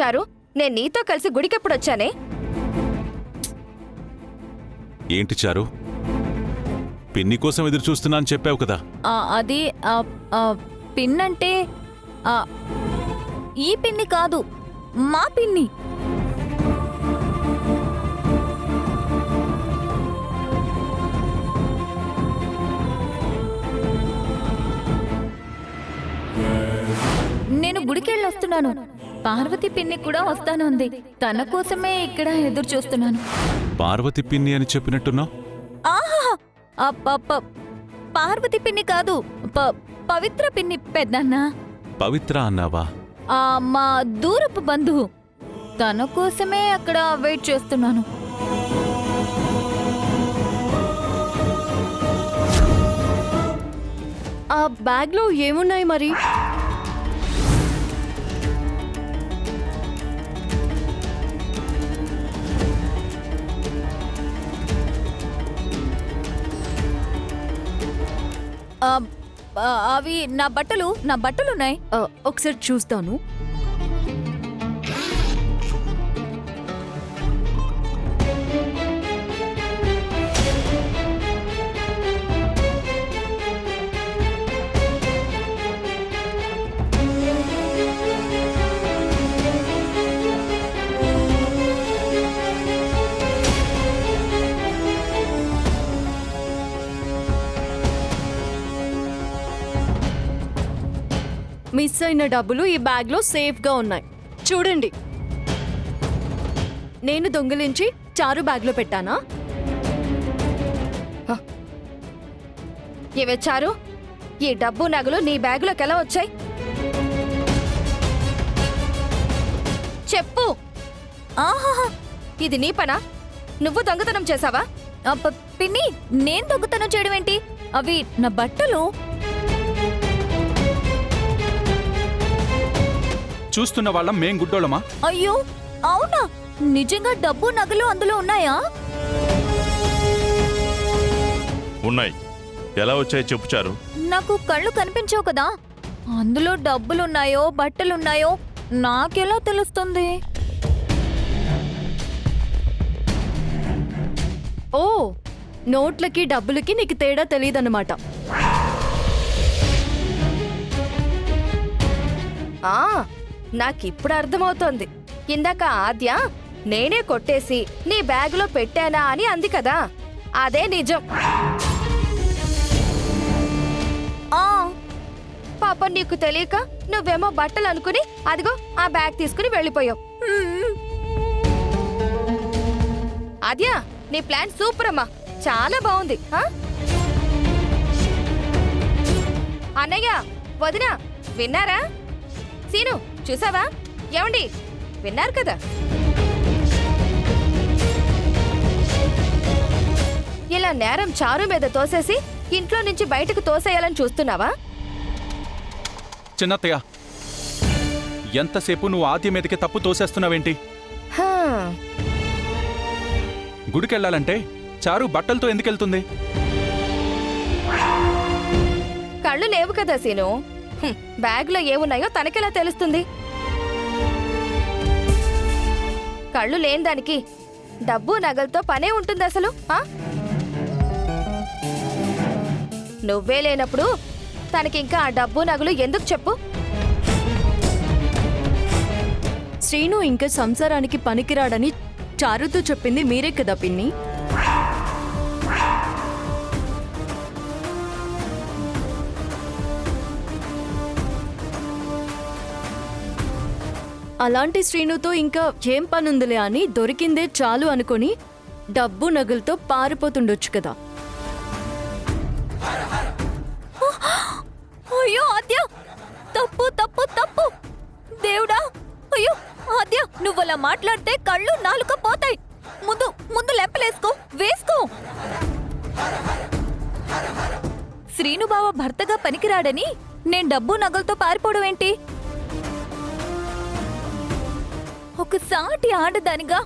చారు, నేను నీతో కలిసి గుడికెప్పుడొచ్చానే? ఏంటి చారు, పిన్ని కోసం ఎదురు చూస్తున్నా అని చెప్పావు కదా. అది పిన్నంటే ఈ పిన్ని కాదు, మా పిన్ని. నేను గుడికెళ్ళొస్తున్నాను. పార్వతి పిన్ని కూడా వస్తానుంది. తన కోసమే ఇక్కడ ఎదురు చూస్తున్నాను. పార్వతి పిన్ని అని చెప్పినట్టున్నావు. పార్వతి పిన్ని కాదు, పవిత్ర పిన్ని పెద్దన్న. పవిత్ర అన్నావా? మా దూరపు బంధువు. తన కోసమే అక్కడ వెయిట్ చేస్తున్నాను. ఆ బ్యాగ్లో ఏమున్నాయి మరి? అవి నా బట్టలున్నాయి. ఒకసారి చూస్తాను. మిస్ అయిన డబ్బులు ఈ బ్యాగ్లో సేఫ్గా ఉన్నాయి. చూడండి, నేను దొంగిలించి చారు బ్యాగ్లో పెట్టానా? ఇవే చారు, ఈ డబ్బు నగలు నీ బ్యాగులోకి ఎలా వచ్చాయి? చెప్పు. ఇది నీ పనా? నువ్వు దొంగతనం చేసావా? పిన్ని, నేను దొంగతనం చేయడం ఏంటి? అవి నా బట్టలు. చూస్తున్న వాళ్ళం మేం గుడ్డోళ్ళమా? అయ్యో అవునా? నిజంగా డబ్బు నగలు అందులో ఉన్నాయా? ఉన్నాయి. ఎలా వచ్చాయి చెప్పు చారు. నాకు కళ్ళు కనిపించవు కదా. అందులో డబ్బులున్నాయో బట్టలున్నాయో నాకెలా తెలుస్తుంది? ఓ, నోట్లకి డబ్బులకి నీకు తేడా తెలియదన్నమాట. నాకిప్పుడు అర్థమవుతోంది. ఇందాక ఆద్య నేనే కొట్టేసి నీ బ్యాగులో పెట్టానా అని అంది కదా, అదే నిజం. పాపం నీకు తెలియక నువ్వేమో బట్టలు అనుకుని అదిగో ఆ బ్యాగ్ తీసుకుని వెళ్ళిపోయావు. ఆద్య, నీ ప్లాన్ సూపర్ అమ్మా, చాలా బాగుంది. అన్నయ్య, వదిన, విన్నారా? సీను, చూసావా? ఏమండి, విన్నారు కదా? ఇలా నేరం చారు మీద తోసేసి ఇంట్లో నుంచి బయటకు తోసేయాలని చూస్తున్నావా? చిన్నత్తయ్య, ఎంతసేపు నువ్వు ఆద్య మీదకి తప్పు తోసేస్తున్నావేంటి? గుడికెళ్ళాలంటే చారు బట్టలతో ఎందుకెళ్తుంది? కళ్ళు లేవు కదా సీను. బ్యాగ్లో ఏమున్నాయో తనకెలా తెలుస్తుంది? కళ్ళు లేని దానికి డబ్బు నగలతో పనే ఉంటుంది అసలు. నువ్వే లేనప్పుడు తనకింకా ఆ డబ్బు నగలు ఎందుకు చెప్పు? శ్రీను ఇంకా సంసారానికి పనికిరాడని చారుతో చెప్పింది మీరే కదా పిన్ని. అలాంటి శ్రీనుతో ఇంకా ఏం పనుందిలే అని దొరికిందే చాలు అనుకొని డబ్బు నగలతో పారిపోతుండొచ్చు కదా. అయ్యో ఆద్య, తప్పు తప్పు తప్పు. దేవుడా, అయ్యో ఆద్య, నువ్వలా మాట్లాడితే కళ్ళు నాలుక పోతాయి. ముందు ముందు లెంపలేసుకో, వేసుకో. శ్రీను బావ భర్తగా పనికిరాడని నేను డబ్బు నగలతో పారిపోవడం ఏంటి? ఒక సాటి ఆడదానిగా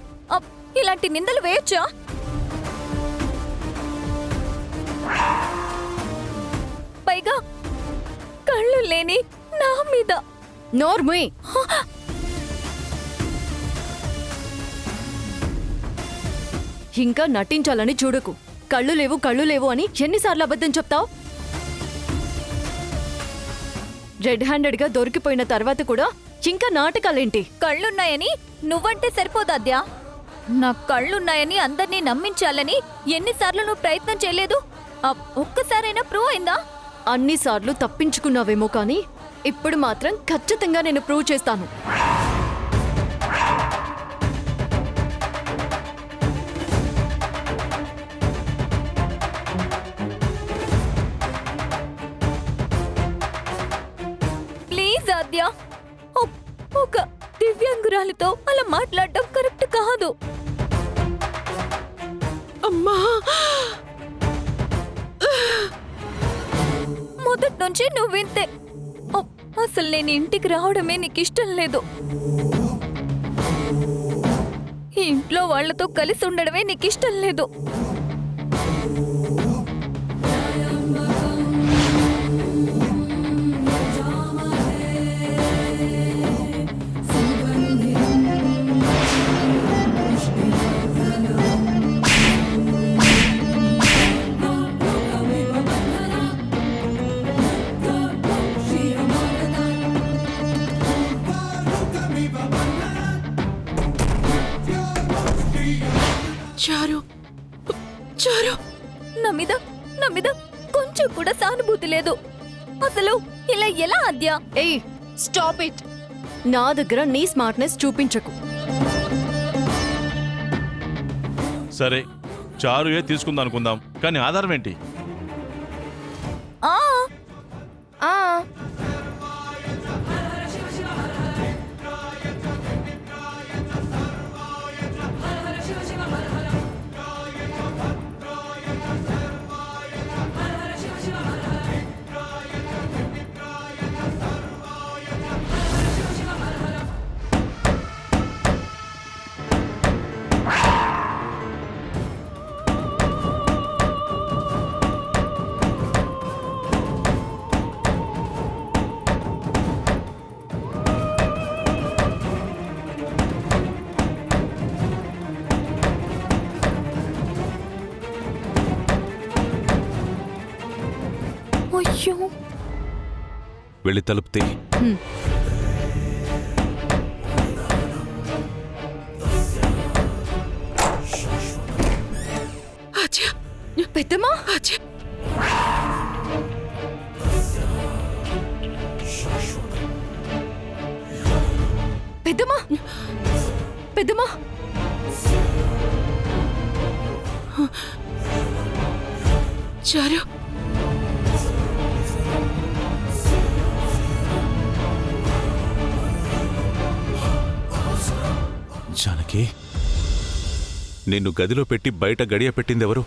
ఇలాంటి నిందలు వేయొచ్చా? పైగా కళ్ళు లేని నా మీద. నోర్ముయ్, ఇంకా నటించాలని చూడకు. కళ్ళు లేవు అని ఎన్నిసార్లు అబద్ధం చెప్తావు? రెడ్ హ్యాండెడ్గా దొరికిపోయిన తర్వాత కూడా ఇంకా నాటకాలేంటి? కళ్ళున్నాయని నువ్వంటే సరిపోదాద్యా. నా కళ్ళున్నాయని అందర్నీ నమ్మించాలని ఎన్నిసార్లు నువ్వు ప్రయత్నం చేయలేదు? ఒక్కసారైనా ప్రూవ్ అయిందా? అన్నిసార్లు తప్పించుకున్నావేమో కానీ ఇప్పుడు మాత్రం ఖచ్చితంగా నేను ప్రూవ్ చేస్తాను. ప్లీజ్ ఆద్య, ఒక దివ్యాంగురాలితో అలా మాట్లాడడం కరెక్ట్ కాదు. అమ్మా, మొదటి నుంచి నువ్వింతే. అసలు నేను ఇంటికి రావడమే నీకు ఇష్టం లేదు. ఈ ఇంట్లో వాళ్లతో కలిసి ఉండడమే నీకు ఇష్టం లేదు. చారు, చారు, నా మీద కొంచెం కూడా సానుభూతి లేదు. అసలు ఇలా ఎలా ఆద్య? ఏయ్, స్టాప్ ఇట్. నా దగ్గర నీ స్మార్ట్నెస్ చూపించకు. సరే, చారుయే తీసుకుందాం అనుకుందాం, కానీ ఆధారం ఏంటి? ఆ ఆ అయ్యో, వెళ్ళి తలుపుతే. ఆద్య, పెద్దమ్మా, ఆద్య, పెద్దమ్మా, పెద్దమ్మా. చారు, జానకి, నిన్ను గదిలో పెట్టి బయట గడియ పెట్టిందెవరు?